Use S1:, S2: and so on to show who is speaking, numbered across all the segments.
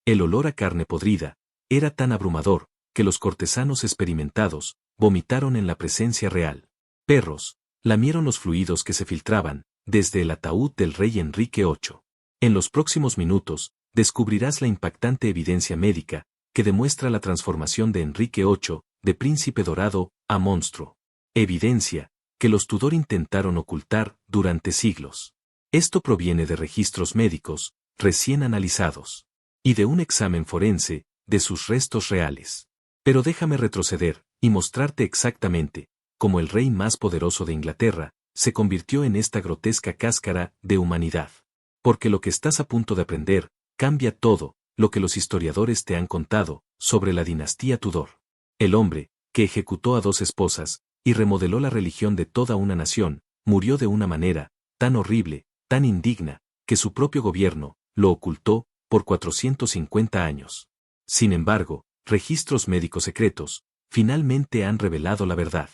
S1: El olor a carne podrida era tan abrumador que los cortesanos experimentados vomitaron en la presencia real. Perros lamieron los fluidos que se filtraban desde el ataúd del rey Enrique VIII. En los próximos minutos, descubrirás la impactante evidencia médica que demuestra la transformación de Enrique VIII de príncipe dorado a monstruo. Evidencia que los Tudor intentaron ocultar durante siglos. Esto proviene de registros médicos recién analizados y de un examen forense de sus restos reales. Pero déjame retroceder y mostrarte exactamente cómo el rey más poderoso de Inglaterra se convirtió en esta grotesca cáscara de humanidad. Porque lo que estás a punto de aprender cambia todo lo que los historiadores te han contado sobre la dinastía Tudor. El hombre, que ejecutó a 2 esposas y remodeló la religión de toda una nación, murió de una manera tan horrible, tan indigna, que su propio gobierno lo ocultó por 450 años. Sin embargo, registros médicos secretos finalmente han revelado la verdad.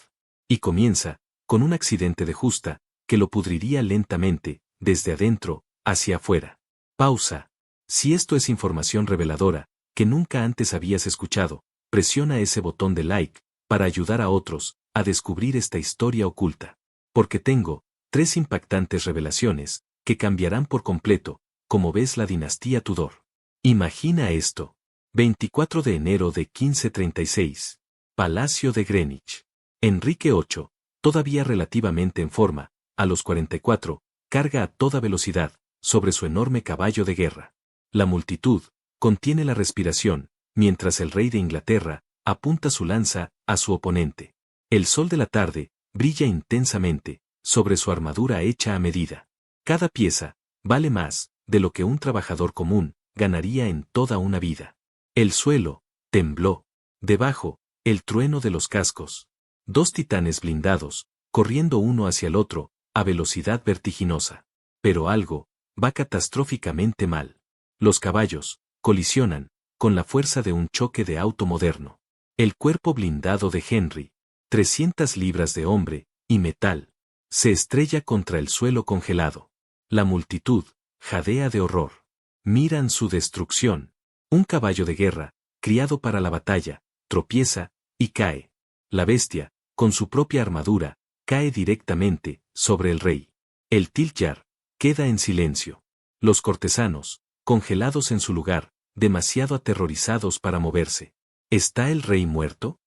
S1: Y comienza con un accidente de justa que lo pudriría lentamente, desde adentro hacia afuera. Pausa. Si esto es información reveladora que nunca antes habías escuchado, presiona ese botón de like para ayudar a otros a descubrir esta historia oculta. Porque tengo 3 impactantes revelaciones que cambiarán por completo cómo ves la dinastía Tudor. Imagina esto. 24 de enero de 1536. Palacio de Greenwich. Enrique VIII, todavía relativamente en forma, a los 44, carga a toda velocidad sobre su enorme caballo de guerra. La multitud contiene la respiración, mientras el rey de Inglaterra apunta su lanza a su oponente. El sol de la tarde brilla intensamente sobre su armadura hecha a medida. Cada pieza vale más de lo que un trabajador común ganaría en toda una vida. El suelo tembló. Debajo, el trueno de los cascos. 2 titanes blindados, corriendo uno hacia el otro, a velocidad vertiginosa. Pero algo va catastróficamente mal. Los caballos colisionan con la fuerza de un choque de auto moderno. El cuerpo blindado de Henry, 300 libras de hombre y metal, se estrella contra el suelo congelado. La multitud jadea de horror. Miran su destrucción. Un caballo de guerra, criado para la batalla, tropieza y cae. La bestia, con su propia armadura, cae directamente sobre el rey. El Tiljar queda en silencio. Los cortesanos, congelados en su lugar, demasiado aterrorizados para moverse. ¿Está el rey muerto?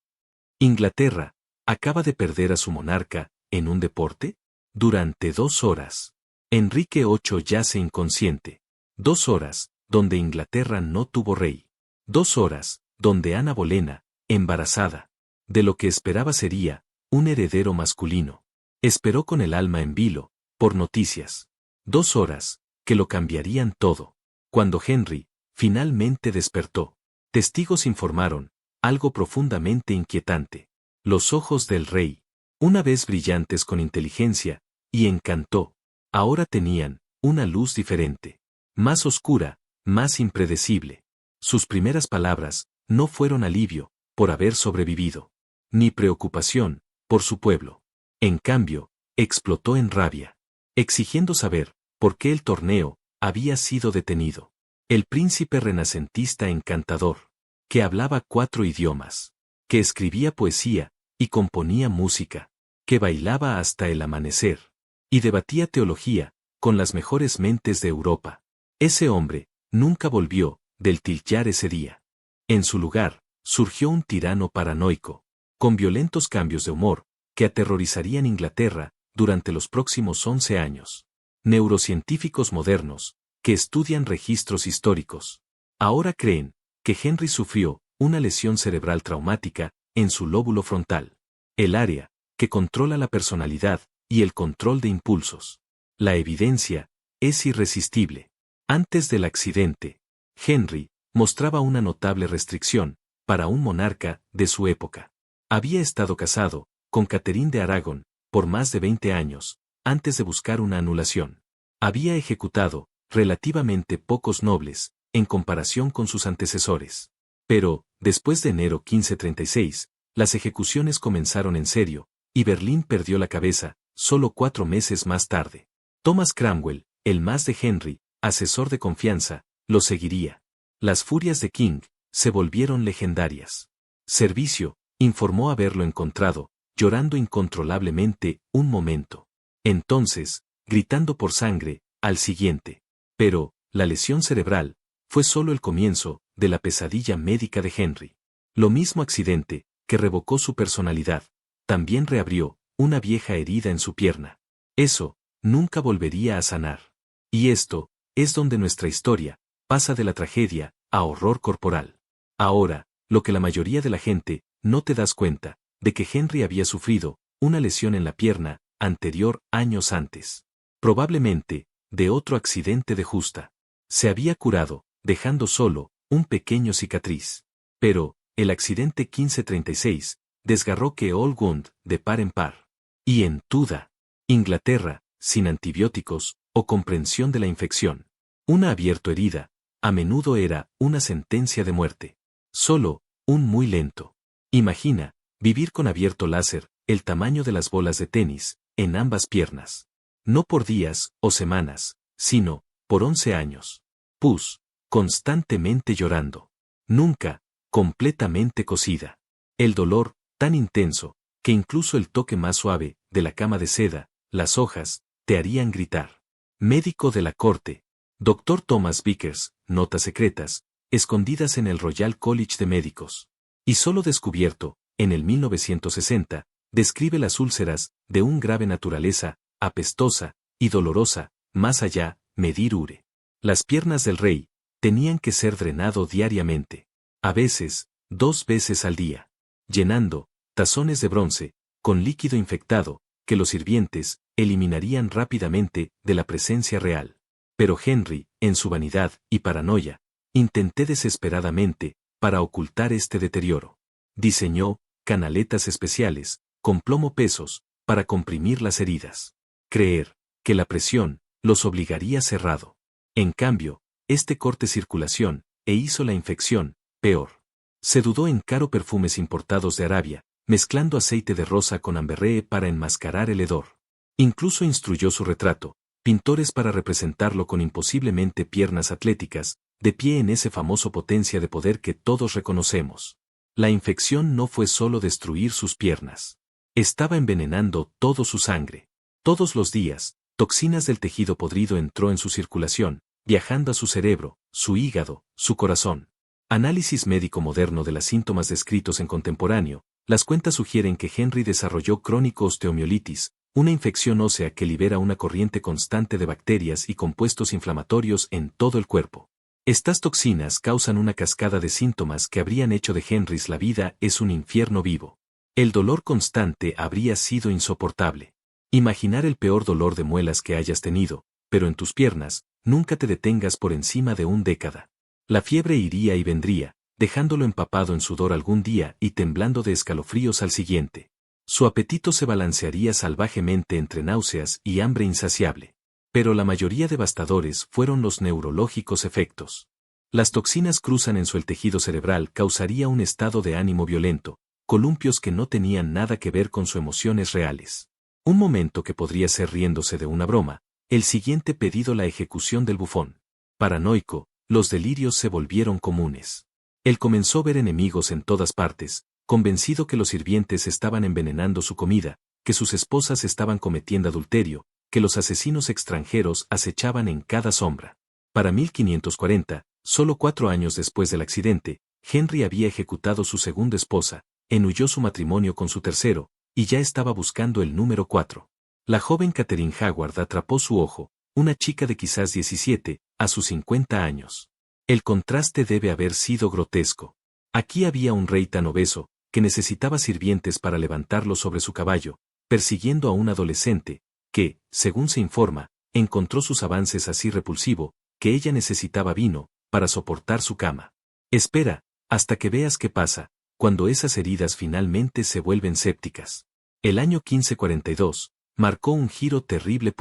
S1: Inglaterra acaba de perder a su monarca en un deporte. Durante 2 horas. Enrique VIII yace inconsciente. 2 horas, donde Inglaterra no tuvo rey. 2 horas, donde Ana Bolena, embarazada, de lo que esperaba sería un heredero masculino. Esperó con el alma en vilo, por noticias. 2 horas, que lo cambiarían todo. Cuando Henry finalmente despertó, testigos informaron algo profundamente inquietante. Los ojos del rey, una vez brillantes con inteligencia y encanto, ahora tenían una luz diferente, más oscura, más impredecible. Sus primeras palabras no fueron alivio por haber sobrevivido, ni preocupación por su pueblo. En cambio, explotó en rabia, exigiendo saber por qué el torneo había sido detenido. El príncipe renacentista encantador, que hablaba 4 idiomas, que escribía poesía y componía música, que bailaba hasta el amanecer, y debatía teología con las mejores mentes de Europa. Ese hombre nunca volvió del Tiljar ese día. En su lugar, surgió un tirano paranoico, con violentos cambios de humor, que aterrorizarían Inglaterra durante los próximos 11 años. Neurocientíficos modernos, que estudian registros históricos, ahora creen que Henry sufrió una lesión cerebral traumática en su lóbulo frontal, el área que controla la personalidad y el control de impulsos. La evidencia es irresistible. Antes del accidente, Henry mostraba una notable restricción para un monarca de su época. Había estado casado con Catherine de Aragón por más de 20 años, antes de buscar una anulación. Había ejecutado relativamente pocos nobles en comparación con sus antecesores. Pero, después de enero 1536, las ejecuciones comenzaron en serio, y Berlín perdió la cabeza solo 4 meses más tarde. Thomas Cromwell, el más de Henry, asesor de confianza, lo seguiría. Las furias de King se volvieron legendarias. Servicio informó haberlo encontrado, llorando incontrolablemente, un momento. Entonces, gritando por sangre, al siguiente. Pero, la lesión cerebral, fue solo el comienzo de la pesadilla médica de Henry. Lo mismo accidente, que revocó su personalidad, también reabrió una vieja herida en su pierna. Eso, nunca volvería a sanar. Y esto, es donde nuestra historia, pasa de la tragedia, a horror corporal. Ahora, lo que la mayoría de la gente, no te das cuenta, de que Henry había sufrido, una lesión en la pierna, anterior, años antes. Probablemente, de otro accidente de justa. Se había curado, dejando solo, un pequeño cicatriz. Pero, el accidente 1536, desgarró que All Wound, de par en par. Y en Tudor, Inglaterra, sin antibióticos, o comprensión de la infección. Una abierto herida, a menudo era una sentencia de muerte. Solo, un muy lento. Imagina, vivir con abierto láser, el tamaño de las bolas de tenis, en ambas piernas. No por días o semanas, sino, por 11 años. Pus, constantemente llorando. Nunca, completamente cosida. El dolor, tan intenso, que incluso el toque más suave, de la cama de seda, las hojas, te harían gritar. Médico de la corte. Dr. Thomas Vickers, notas secretas, escondidas en el Royal College de Médicos. Y solo descubierto, en el 1960, describe las úlceras, de un grave naturaleza, apestosa, y dolorosa, más allá, medir ure. Las piernas del rey, tenían que ser drenado diariamente. A veces, 2 veces al día. Llenando, tazones de bronce, con líquido infectado, que los sirvientes, eliminarían rápidamente, de la presencia real. Pero Henry, en su vanidad y paranoia, intenté desesperadamente, para ocultar este deterioro. Diseñó, canaletas especiales, con plomo pesos, para comprimir las heridas. Creer, que la presión, los obligaría cerrado. En cambio, este corte circulación, e hizo la infección, peor. Se dudó en caro perfumes importados de Arabia, mezclando aceite de rosa con amberree para enmascarar el hedor. Incluso instruyó su retrato, pintores para representarlo con imposiblemente piernas atléticas, de pie en ese famoso potencia de poder que todos reconocemos. La infección no fue solo destruir sus piernas. Estaba envenenando todo su sangre. Todos los días, toxinas del tejido podrido entró en su circulación, viajando a su cerebro, su hígado, su corazón. Análisis médico moderno de los síntomas descritos en contemporáneo, las cuentas sugieren que Henry desarrolló crónico osteomielitis, una infección ósea que libera una corriente constante de bacterias y compuestos inflamatorios en todo el cuerpo. Estas toxinas causan una cascada de síntomas que habrían hecho de Henry la vida es un infierno vivo. El dolor constante habría sido insoportable. Imaginar el peor dolor de muelas que hayas tenido, pero en tus piernas, nunca te detengas por encima de 1 década. La fiebre iría y vendría, dejándolo empapado en sudor algún día y temblando de escalofríos al siguiente. Su apetito se balancearía salvajemente entre náuseas y hambre insaciable. Pero la mayoría devastadores fueron los neurológicos efectos. Las toxinas cruzan en el tejido cerebral causaría un estado de ánimo violento, columpios que no tenían nada que ver con sus emociones reales. Un momento que podría ser riéndose de una broma, el siguiente pedido la ejecución del bufón. Paranoico, los delirios se volvieron comunes. Él comenzó a ver enemigos en todas partes, convencido que los sirvientes estaban envenenando su comida, que sus esposas estaban cometiendo adulterio, que los asesinos extranjeros acechaban en cada sombra. Para 1540, solo 4 años después del accidente, Henry había ejecutado su segunda esposa, enuyó su matrimonio con su tercero, y ya estaba buscando el número 4. La joven Catherine Howard atrapó su ojo, una chica de quizás 17, a sus 50 años. El contraste debe haber sido grotesco. Aquí había un rey tan obeso, que necesitaba sirvientes para levantarlo sobre su caballo, persiguiendo a un adolescente, que, según se informa, encontró sus avances así repulsivo, que ella necesitaba vino, para soportar su cama. Espera, hasta que veas qué pasa, cuando esas heridas finalmente se vuelven sépticas. El año 1542, marcó un giro terrible.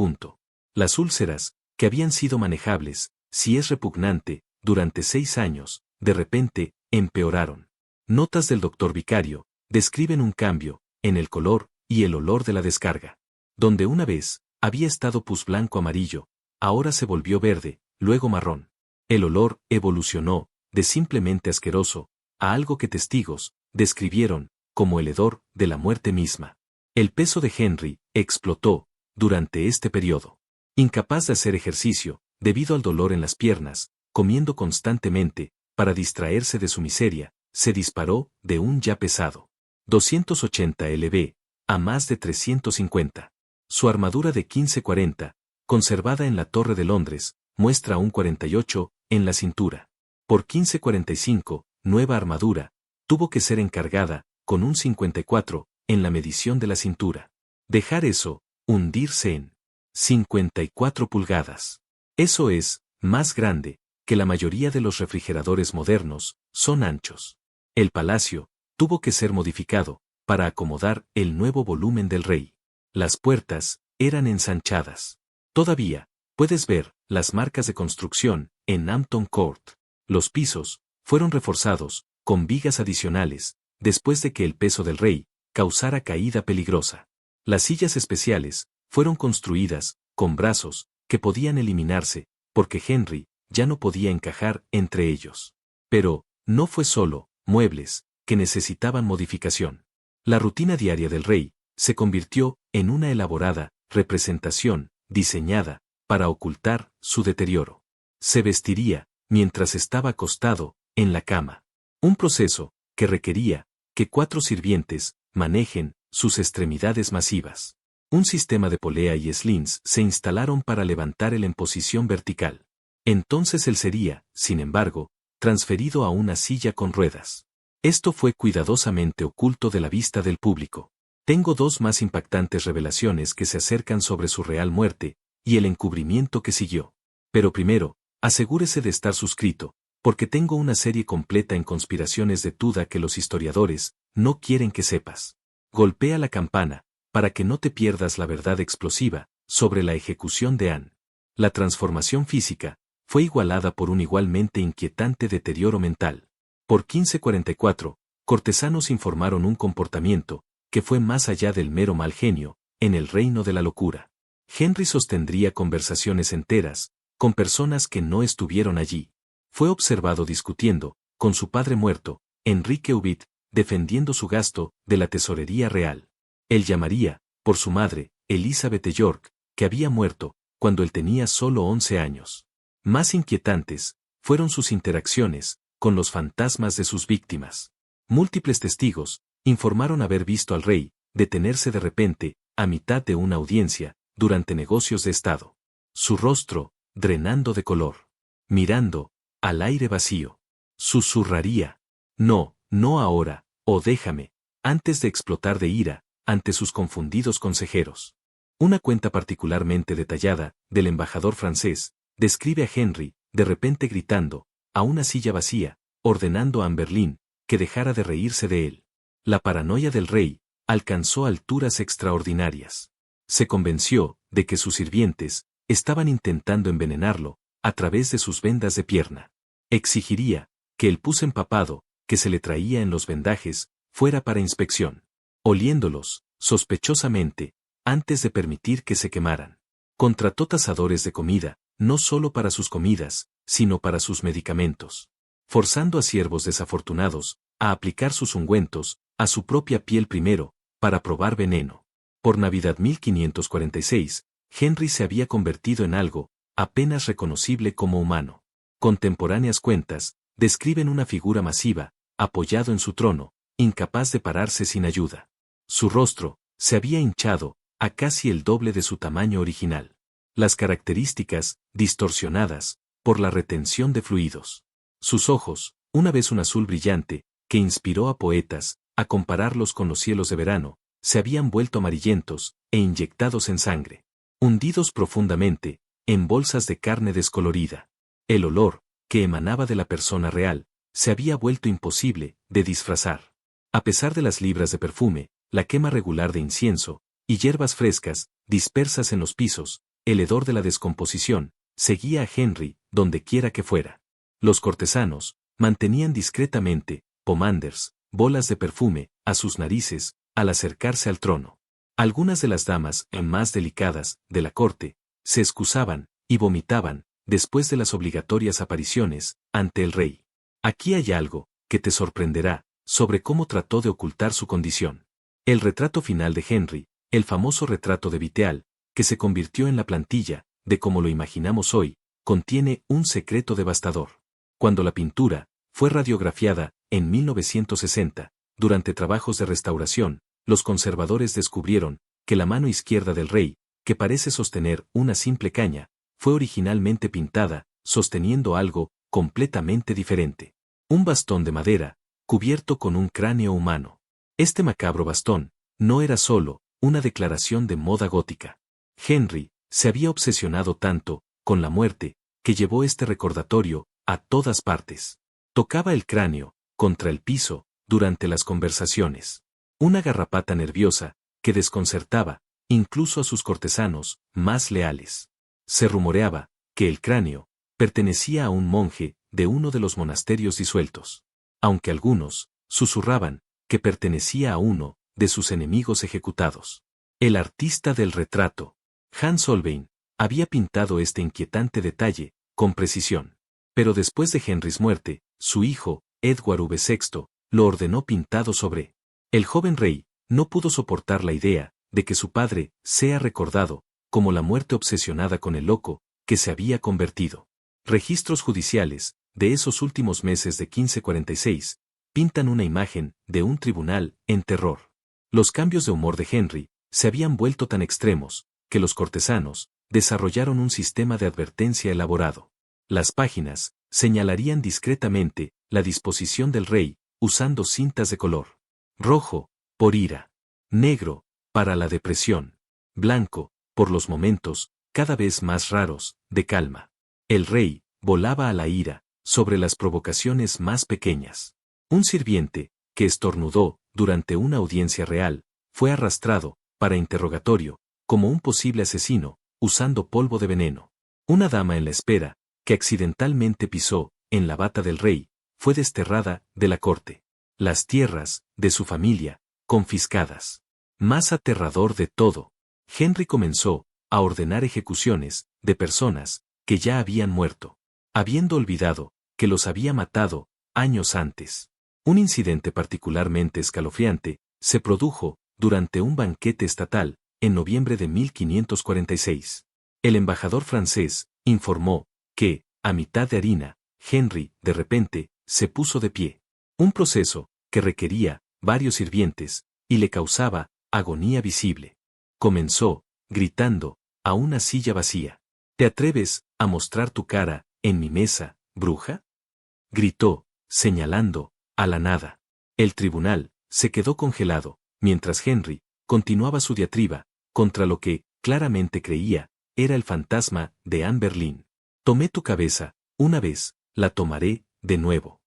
S1: Las úlceras, que habían sido manejables, si es repugnante, durante 6 años, de repente, empeoraron. Notas del doctor Vicario, describen un cambio, en el color, y el olor de la descarga. Donde una vez, había estado pus blanco-amarillo, ahora se volvió verde, luego marrón. El olor evolucionó, de simplemente asqueroso, a algo que testigos describieron como el hedor de la muerte misma. El peso de Henry explotó durante este periodo. Incapaz de hacer ejercicio, debido al dolor en las piernas, comiendo constantemente, para distraerse de su miseria, se disparó de un ya pesado 280 lb a más de 350. Su armadura de 1540, conservada en la Torre de Londres, muestra un 48 en la cintura. Por 1545, nueva armadura, tuvo que ser encargada, con un 54, en la medición de la cintura. Dejar eso, hundirse en 54 pulgadas. Eso es, más grande, que la mayoría de los refrigeradores modernos, son anchos. El palacio, tuvo que ser modificado, para acomodar el nuevo volumen del rey. Las puertas, eran ensanchadas. Todavía, puedes ver, las marcas de construcción, en Hampton Court. Los pisos, fueron reforzados, con vigas adicionales, después de que el peso del rey, causara caída peligrosa. Las sillas especiales, fueron construidas, con brazos, que podían eliminarse, porque Henry, ya no podía encajar entre ellos. Pero, no fue solo, muebles, que necesitaban modificación. La rutina diaria del rey, se convirtió, en una elaborada, representación, diseñada, para ocultar, su deterioro. Se vestiría, mientras estaba acostado, en la cama. Un proceso, que requería, que 4 sirvientes, manejen, sus extremidades masivas. Un sistema de polea y slings se instalaron para levantar él en posición vertical. Entonces él sería, sin embargo, transferido a una silla con ruedas. Esto fue cuidadosamente oculto de la vista del público. Tengo 2 más impactantes revelaciones que se acercan sobre su real muerte, y el encubrimiento que siguió. Pero primero, asegúrese de estar suscrito, porque tengo una serie completa en conspiraciones de Tudor que los historiadores no quieren que sepas. Golpea la campana, para que no te pierdas la verdad explosiva sobre la ejecución de Anne. La transformación física fue igualada por un igualmente inquietante deterioro mental. Por 1544, cortesanos informaron un comportamiento que fue más allá del mero mal genio, en el reino de la locura. Henry sostendría conversaciones enteras con personas que no estuvieron allí. Fue observado discutiendo con su padre muerto, Enrique Ubit, defendiendo su gasto de la tesorería real. Él llamaría, por su madre, Elizabeth de York, que había muerto, cuando él tenía solo 11 años. Más inquietantes, fueron sus interacciones, con los fantasmas de sus víctimas. Múltiples testigos, informaron haber visto al rey, detenerse de repente, a mitad de una audiencia, durante negocios de estado. Su rostro, drenando de color. Mirando, al aire vacío. Susurraría. No, no ahora, o déjame, antes de explotar de ira, ante sus confundidos consejeros. Una cuenta particularmente detallada, del embajador francés, describe a Henry, de repente gritando, a una silla vacía, ordenando a Anne Boleyn, que dejara de reírse de él. La paranoia del rey, alcanzó alturas extraordinarias. Se convenció, de que sus sirvientes, estaban intentando envenenarlo, a través de sus vendas de pierna. Exigiría, que el pus empapado, que se le traía en los vendajes, fuera para inspección. Oliéndolos, sospechosamente, antes de permitir que se quemaran. Contrató tasadores de comida, no solo para sus comidas, sino para sus medicamentos. Forzando a siervos desafortunados, a aplicar sus ungüentos, a su propia piel primero, para probar veneno. Por Navidad 1546, Henry se había convertido en algo, apenas reconocible como humano. Contemporáneas cuentas, describen una figura masiva, apoyado en su trono, incapaz de pararse sin ayuda. Su rostro, se había hinchado, a casi el doble de su tamaño original. Las características, distorsionadas, por la retención de fluidos. Sus ojos, una vez un azul brillante, que inspiró a poetas, a compararlos con los cielos de verano, se habían vuelto amarillentos, e inyectados en sangre. Hundidos profundamente, en bolsas de carne descolorida. El olor, que emanaba de la persona real, se había vuelto imposible de disfrazar. A pesar de las libras de perfume, la quema regular de incienso, y hierbas frescas, dispersas en los pisos, el hedor de la descomposición, seguía a Henry, donde quiera que fuera. Los cortesanos, mantenían discretamente, pomanders, bolas de perfume, a sus narices, al acercarse al trono. Algunas de las damas, más delicadas, de la corte, se excusaban, y vomitaban, después de las obligatorias apariciones, ante el rey. Aquí hay algo que te sorprenderá sobre cómo trató de ocultar su condición. El retrato final de Henry, el famoso retrato de Vitéal, que se convirtió en la plantilla de como lo imaginamos hoy, contiene un secreto devastador. Cuando la pintura fue radiografiada en 1960, durante trabajos de restauración, los conservadores descubrieron que la mano izquierda del rey, que parece sostener una simple caña, fue originalmente pintada, sosteniendo algo completamente diferente. Un bastón de madera, cubierto con un cráneo humano. Este macabro bastón no era solo una declaración de moda gótica. Henry se había obsesionado tanto con la muerte que llevó este recordatorio a todas partes. Tocaba el cráneo contra el piso durante las conversaciones. Una garrapata nerviosa que desconcertaba incluso a sus cortesanos más leales. Se rumoreaba que el cráneo pertenecía a un monje de uno de los monasterios disueltos, aunque algunos susurraban que pertenecía a uno de sus enemigos ejecutados. El artista del retrato, Hans Holbein, había pintado este inquietante detalle con precisión. Pero después de Henrys muerte, su hijo, Edward VI, lo ordenó pintado sobre. El joven rey no pudo soportar la idea de que su padre sea recordado como la muerte obsesionada con el loco que se había convertido. Registros judiciales de esos últimos meses de 1546 pintan una imagen de un tribunal en terror. Los cambios de humor de Henry se habían vuelto tan extremos que los cortesanos desarrollaron un sistema de advertencia elaborado. Las páginas señalarían discretamente la disposición del rey usando cintas de color: rojo, por ira; negro, para la depresión; blanco, por los momentos, cada vez más raros, de calma. El rey volaba a la ira sobre las provocaciones más pequeñas. Un sirviente, que estornudó durante una audiencia real, fue arrastrado para interrogatorio como un posible asesino, usando polvo de veneno. Una dama en la espera, que accidentalmente pisó en la bata del rey, fue desterrada de la corte. Las tierras de su familia confiscadas. Más aterrador de todo, Henry comenzó a ordenar ejecuciones de personas que ya habían muerto, habiendo olvidado que los había matado años antes. Un incidente particularmente escalofriante se produjo durante un banquete estatal en noviembre de 1546. El embajador francés informó que, a mitad de harina, Henry, de repente, se puso de pie. Un proceso que requería varios sirvientes y le causaba agonía visible. Comenzó, gritando, a una silla vacía. ¿Te atreves a mostrar tu cara en mi mesa, bruja?, gritó, señalando a la nada. El tribunal se quedó congelado, mientras Henry continuaba su diatriba contra lo que, claramente creía, era el fantasma de Anne Boleyn. Tomé tu cabeza, una vez, la tomaré, de nuevo.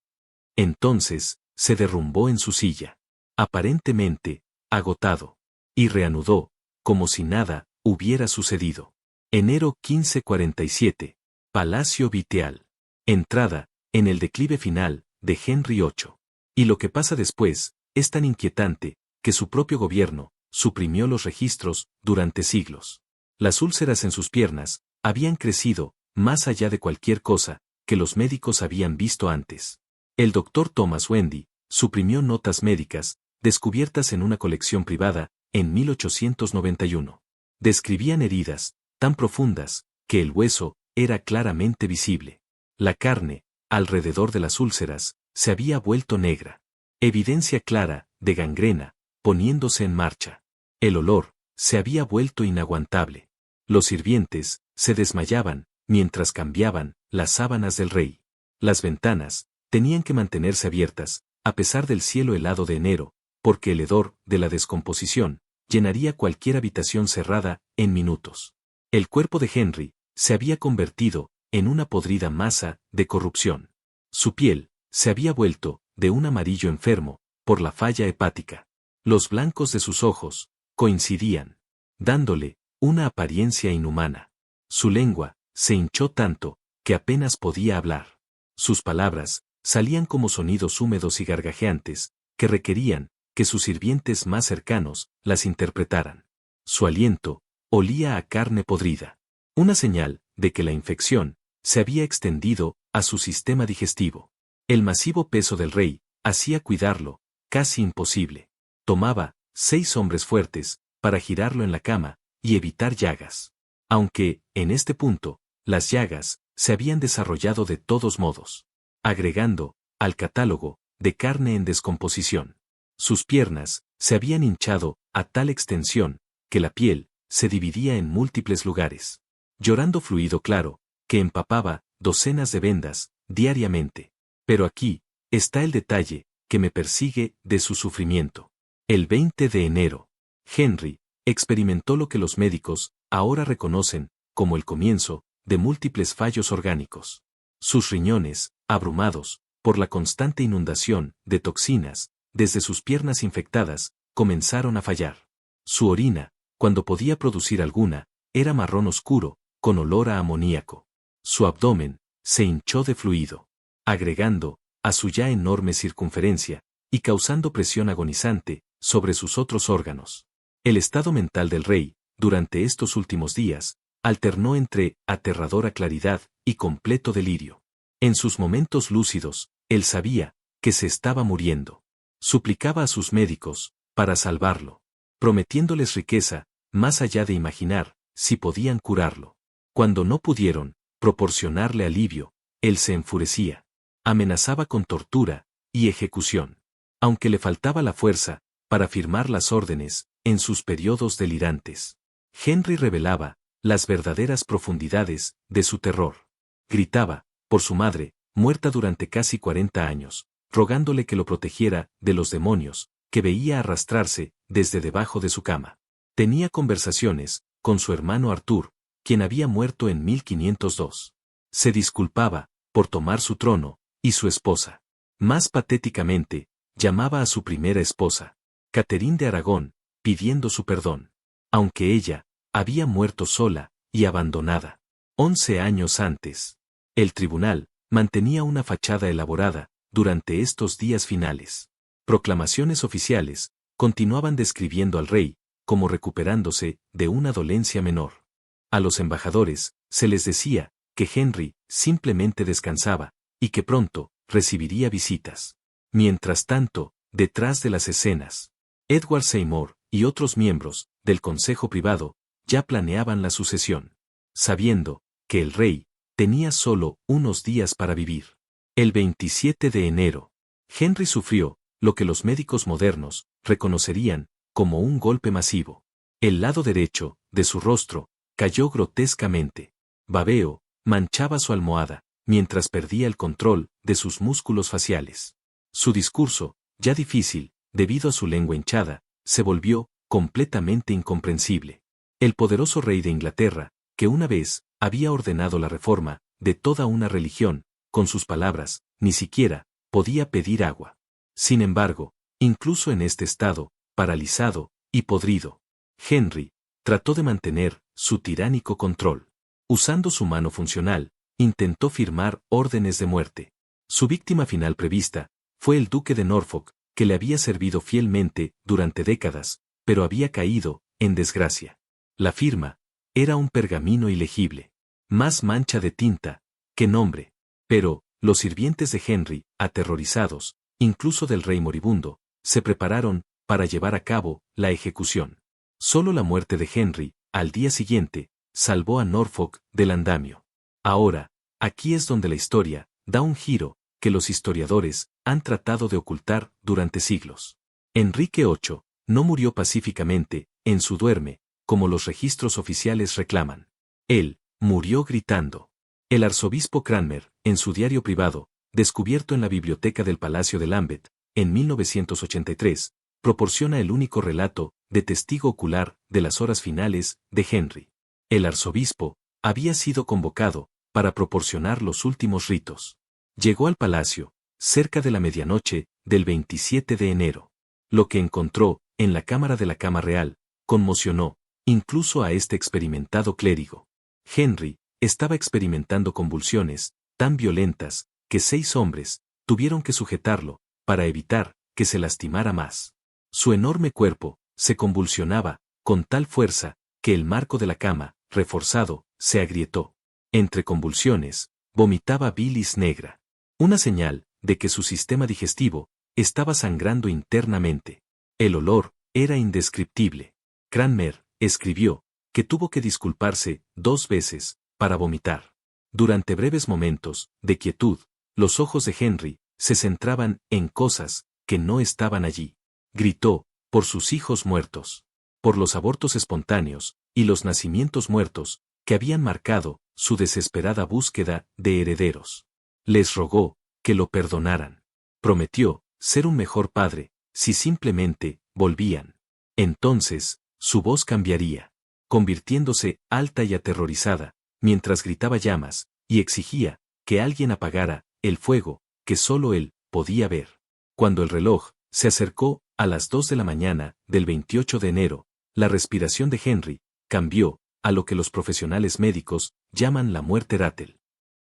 S1: Entonces, se derrumbó en su silla, aparentemente, agotado, y reanudó, como si nada hubiera sucedido. Enero 1547, Palacio Vitéal. Entrada, en el declive final, de Henry VIII. Y lo que pasa después, es tan inquietante, que su propio gobierno suprimió los registros durante siglos. Las úlceras en sus piernas habían crecido más allá de cualquier cosa que los médicos habían visto antes. El doctor Thomas Wendy suprimió notas médicas descubiertas en una colección privada en 1891. Describían heridas tan profundas que el hueso era claramente visible. La carne, alrededor de las úlceras, se había vuelto negra. Evidencia clara de gangrena poniéndose en marcha. El olor se había vuelto inaguantable. Los sirvientes se desmayaban mientras cambiaban las sábanas del rey. Las ventanas tenían que mantenerse abiertas, a pesar del cielo helado de enero, porque el hedor de la descomposición llenaría cualquier habitación cerrada en minutos. El cuerpo de Henry se había convertido en una podrida masa de corrupción. Su piel se había vuelto de un amarillo enfermo por la falla hepática. Los blancos de sus ojos coincidían, dándole una apariencia inhumana. Su lengua se hinchó tanto que apenas podía hablar. Sus palabras salían como sonidos húmedos y gargajeantes que requerían que sus sirvientes más cercanos las interpretaran. Su aliento olía a carne podrida, una señal de que la infección se había extendido a su sistema digestivo. El masivo peso del rey hacía cuidarlo casi imposible. Tomaba 6 hombres fuertes para girarlo en la cama y evitar llagas. Aunque, en este punto, las llagas se habían desarrollado de todos modos, agregando al catálogo de carne en descomposición. Sus piernas se habían hinchado a tal extensión que la piel se dividía en múltiples lugares, llorando fluido claro que empapaba docenas de vendas diariamente. Pero aquí está el detalle que me persigue de su sufrimiento. El 20 de enero, Henry experimentó lo que los médicos ahora reconocen como el comienzo de múltiples fallos orgánicos. Sus riñones, abrumados por la constante inundación de toxinas, desde sus piernas infectadas, comenzaron a fallar. Su orina, cuando podía producir alguna, era marrón oscuro, con olor a amoníaco. Su abdomen se hinchó de fluido, agregando a su ya enorme circunferencia y causando presión agonizante sobre sus otros órganos. El estado mental del rey, durante estos últimos días, alternó entre aterradora claridad y completo delirio. En sus momentos lúcidos, él sabía que se estaba muriendo. Suplicaba a sus médicos para salvarlo, prometiéndoles riqueza, más allá de imaginar si podían curarlo. Cuando no pudieron proporcionarle alivio, él se enfurecía. Amenazaba con tortura y ejecución. Aunque le faltaba la fuerza para firmar las órdenes en sus periodos delirantes, Henry revelaba las verdaderas profundidades de su terror. Gritaba por su madre, muerta durante casi 40 años, rogándole que lo protegiera de los demonios que veía arrastrarse desde debajo de su cama. Tenía conversaciones con su hermano Arthur, quien había muerto en 1502. Se disculpaba por tomar su trono, y su esposa. Más patéticamente, llamaba a su primera esposa, Catherine de Aragón, pidiendo su perdón. Aunque ella había muerto sola y abandonada 11 años antes. El tribunal mantenía una fachada elaborada durante estos días finales. Proclamaciones oficiales continuaban describiendo al rey como recuperándose de una dolencia menor. A los embajadores se les decía que Henry simplemente descansaba y que pronto recibiría visitas. Mientras tanto, detrás de las escenas, Edward Seymour y otros miembros del Consejo Privado ya planeaban la sucesión, sabiendo que el rey tenía solo unos días para vivir. El 27 de enero, Henry sufrió lo que los médicos modernos reconocerían como un golpe masivo. El lado derecho de su rostro cayó grotescamente. Babeo manchaba su almohada, mientras perdía el control de sus músculos faciales. Su discurso, ya difícil, debido a su lengua hinchada, se volvió completamente incomprensible. El poderoso rey de Inglaterra, que una vez había ordenado la reforma de toda una religión, con sus palabras, ni siquiera podía pedir agua. Sin embargo, incluso en este estado, paralizado y podrido, Henry trató de mantener su tiránico control. Usando su mano funcional, intentó firmar órdenes de muerte. Su víctima final prevista fue el duque de Norfolk, que le había servido fielmente durante décadas, pero había caído en desgracia. La firma era un pergamino ilegible, más mancha de tinta que nombre. Pero los sirvientes de Henry, aterrorizados, incluso del rey moribundo, se prepararon para llevar a cabo la ejecución. Solo la muerte de Henry, al día siguiente, salvó a Norfolk del andamio. Ahora, aquí es donde la historia da un giro que los historiadores han tratado de ocultar durante siglos. Enrique VIII no murió pacíficamente, en su duerme, como los registros oficiales reclaman. Él murió gritando. El arzobispo Cranmer, en su diario privado, descubierto en la biblioteca del Palacio de Lambeth, en 1983, proporciona el único relato de testigo ocular de las horas finales de Henry. El arzobispo había sido convocado para proporcionar los últimos ritos. Llegó al palacio, cerca de la medianoche del 27 de enero. Lo que encontró en la cámara de la Cama Real conmocionó incluso a este experimentado clérigo. Henry estaba experimentando convulsiones tan violentas que 6 hombres tuvieron que sujetarlo para evitar que se lastimara más. Su enorme cuerpo se convulsionaba con tal fuerza que el marco de la cama, reforzado, se agrietó. Entre convulsiones, vomitaba bilis negra. Una señal de que su sistema digestivo estaba sangrando internamente. El olor era indescriptible. Cranmer escribió que tuvo que disculparse 2 veces para vomitar. Durante breves momentos de quietud, los ojos de Henry se centraban en cosas que no estaban allí. Gritó por sus hijos muertos, por los abortos espontáneos y los nacimientos muertos que habían marcado su desesperada búsqueda de herederos. Les rogó que lo perdonaran. Prometió ser un mejor padre si simplemente volvían. Entonces, su voz cambiaría, convirtiéndose alta y aterrorizada, mientras gritaba llamas, y exigía que alguien apagara el fuego que solo él podía ver. Cuando el reloj se acercó a las 2 de la mañana del 28 de enero, la respiración de Henry cambió a lo que los profesionales médicos llaman la muerte Rattle.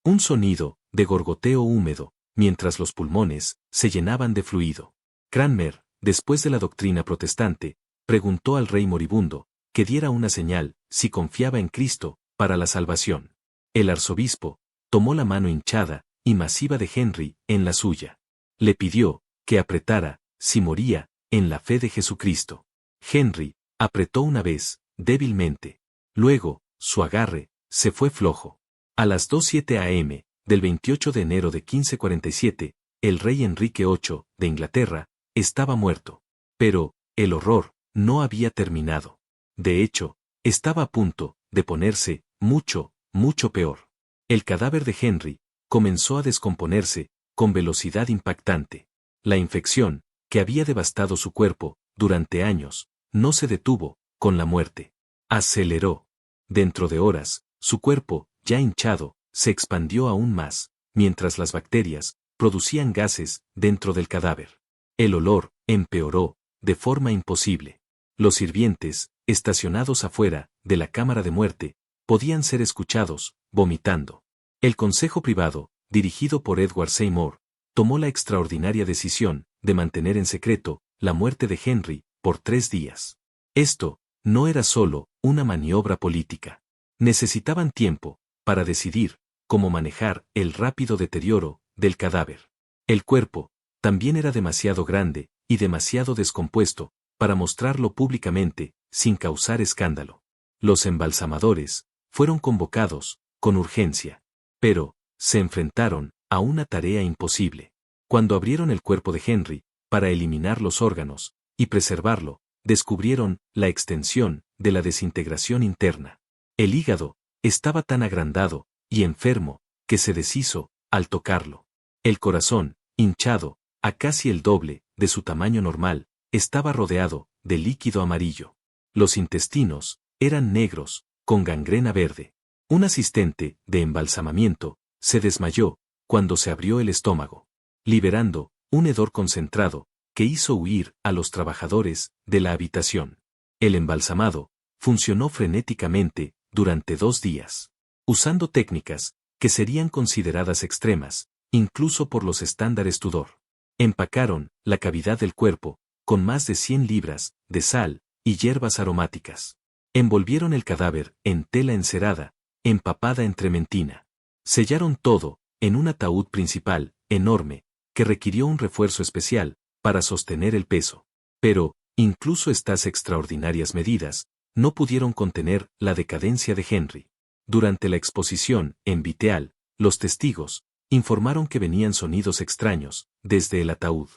S1: Un sonido de gorgoteo húmedo, mientras los pulmones se llenaban de fluido. Cranmer, después de la doctrina protestante, preguntó al rey moribundo que diera una señal si confiaba en Cristo para la salvación. El arzobispo tomó la mano hinchada y masiva de Henry en la suya. Le pidió que apretara, si moría, en la fe de Jesucristo. Henry apretó una vez, débilmente. Luego, su agarre se fue flojo. A las 2:07 a.m. del 28 de enero de 1547, el rey Enrique VIII de Inglaterra estaba muerto. Pero el horror no había terminado. De hecho, estaba a punto de ponerse mucho, mucho peor. El cadáver de Henry comenzó a descomponerse con velocidad impactante. La infección, que había devastado su cuerpo durante años, no se detuvo con la muerte. Aceleró. Dentro de horas, su cuerpo, ya hinchado, se expandió aún más, mientras las bacterias producían gases dentro del cadáver. El olor empeoró de forma imposible. Los sirvientes, estacionados afuera de la cámara de muerte, podían ser escuchados, vomitando. El consejo privado, dirigido por Edward Seymour, tomó la extraordinaria decisión de mantener en secreto la muerte de Henry por 3 días. Esto no era solo una maniobra política. Necesitaban tiempo para decidir cómo manejar el rápido deterioro del cadáver. El cuerpo también era demasiado grande y demasiado descompuesto para mostrarlo públicamente sin causar escándalo. Los embalsamadores fueron convocados con urgencia, pero se enfrentaron a una tarea imposible. Cuando abrieron el cuerpo de Henry para eliminar los órganos y preservarlo, descubrieron la extensión de la desintegración interna. El hígado estaba tan agrandado y enfermo que se deshizo al tocarlo. El corazón, hinchado a casi el doble de su tamaño normal, estaba rodeado de líquido amarillo. Los intestinos eran negros, con gangrena verde. Un asistente de embalsamamiento se desmayó cuando se abrió el estómago, liberando un hedor concentrado que hizo huir a los trabajadores de la habitación. El embalsamado funcionó frenéticamente durante 2 días, usando técnicas que serían consideradas extremas, incluso por los estándares Tudor. Empacaron la cavidad del cuerpo con más de 100 libras de sal y hierbas aromáticas. Envolvieron el cadáver en tela encerada, empapada en trementina. Sellaron todo en un ataúd principal, enorme, que requirió un refuerzo especial para sostener el peso. Pero, incluso estas extraordinarias medidas no pudieron contener la decadencia de Henry. Durante la exposición en Viteal, los testigos informaron que venían sonidos extraños desde el ataúd,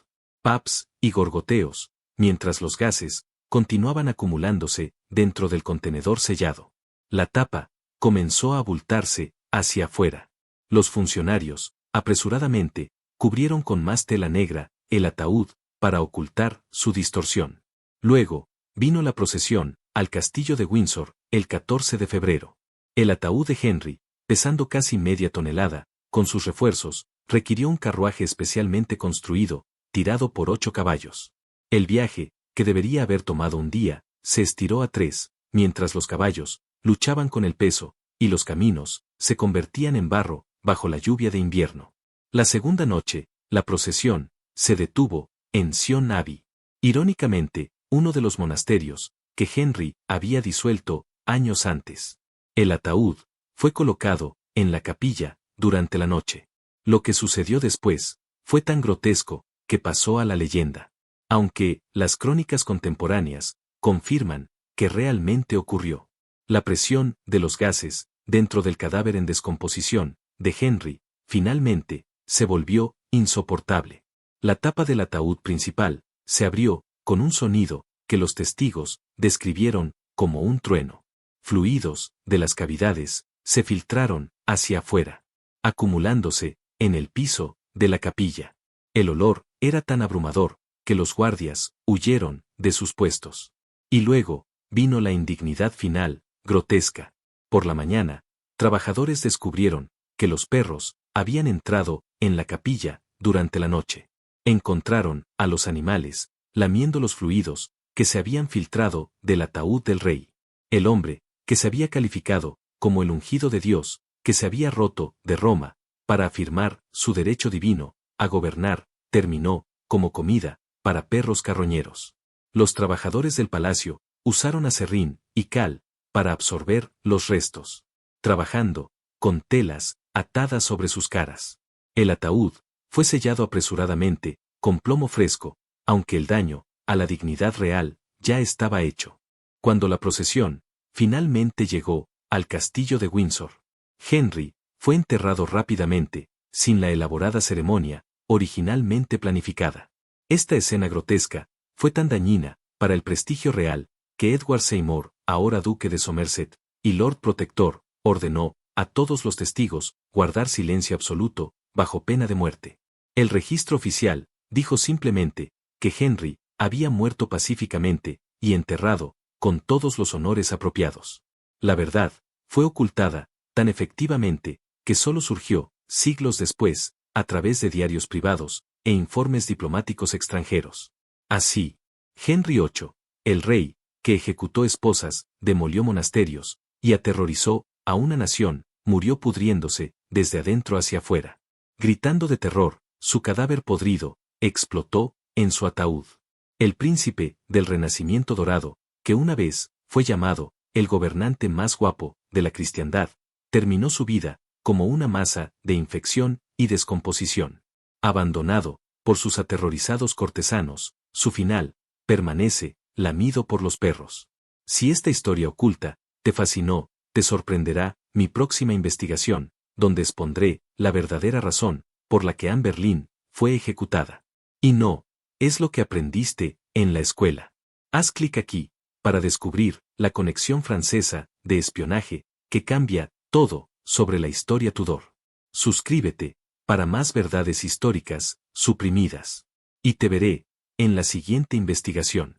S1: paps y gorgoteos, mientras los gases continuaban acumulándose dentro del contenedor sellado. La tapa comenzó a abultarse hacia afuera. Los funcionarios, apresuradamente, cubrieron con más tela negra el ataúd para ocultar su distorsión. Luego, vino la procesión al castillo de Windsor el 14 de febrero. El ataúd de Henry, pesando casi media tonelada, con sus refuerzos, requirió un carruaje especialmente construido, tirado por 8 caballos. El viaje, que debería haber tomado un día, se estiró a 3, mientras los caballos luchaban con el peso, y los caminos se convertían en barro bajo la lluvia de invierno. La segunda noche, la procesión se detuvo en Sion Abbey. Irónicamente, uno de los monasterios que Henry había disuelto años antes. El ataúd fue colocado en la capilla durante la noche. Lo que sucedió después fue tan grotesco, que pasó a la leyenda. Aunque, las crónicas contemporáneas, confirman, que realmente ocurrió. La presión, de los gases, dentro del cadáver en descomposición, de Henry, finalmente, se volvió, insoportable. La tapa del ataúd principal, se abrió, con un sonido, que los testigos, describieron, como un trueno. Fluidos, de las cavidades, se filtraron, hacia afuera, acumulándose, en el piso, de la capilla. El olor, era tan abrumador, que los guardias, huyeron, de sus puestos. Y luego, vino la indignidad final, grotesca. Por la mañana, trabajadores descubrieron, que los perros, habían entrado, en la capilla, durante la noche. Encontraron, a los animales, lamiendo los fluidos, que se habían filtrado, del ataúd del rey. El hombre, que se había calificado, como el ungido de Dios, que se había roto, de Roma, para afirmar, su derecho divino, a gobernar, terminó, como comida, para perros carroñeros. Los trabajadores del palacio, usaron aserrín, y cal, para absorber, los restos. Trabajando, con telas, atadas sobre sus caras. El ataúd, fue sellado apresuradamente, con plomo fresco, aunque el daño, a la dignidad real, ya estaba hecho. Cuando la procesión, finalmente llegó, al castillo de Windsor, Henry, fue enterrado rápidamente, sin la elaborada ceremonia, originalmente planificada. Esta escena grotesca, fue tan dañina, para el prestigio real, que Edward Seymour, ahora duque de Somerset, y Lord Protector, ordenó, a todos los testigos, guardar silencio absoluto, bajo pena de muerte. El registro oficial, dijo simplemente, que Henry, había muerto pacíficamente, y enterrado, con todos los honores apropiados. La verdad, fue ocultada, tan efectivamente, que solo surgió, siglos después, a través de diarios privados, e informes diplomáticos extranjeros. Así, Henry VIII, el rey, que ejecutó esposas, demolió monasterios, y aterrorizó, a una nación, murió pudriéndose, desde adentro hacia afuera. Gritando de terror, su cadáver podrido, explotó, en su ataúd. El príncipe, del Renacimiento dorado, que una vez, fue llamado, el gobernante más guapo, de la cristiandad, terminó su vida, como una masa, de infección, y descomposición. Abandonado, por sus aterrorizados cortesanos, su final, permanece, lamido por los perros. Si esta historia oculta, te fascinó, te sorprenderá, mi próxima investigación, donde expondré, la verdadera razón, por la que Anne Boleyn, fue ejecutada. Y no, es lo que aprendiste, en la escuela. Haz clic aquí, para descubrir, la conexión francesa, de espionaje, que cambia, todo, sobre la historia Tudor. Suscríbete, para más verdades históricas, suprimidas. Y te veré, en la siguiente investigación.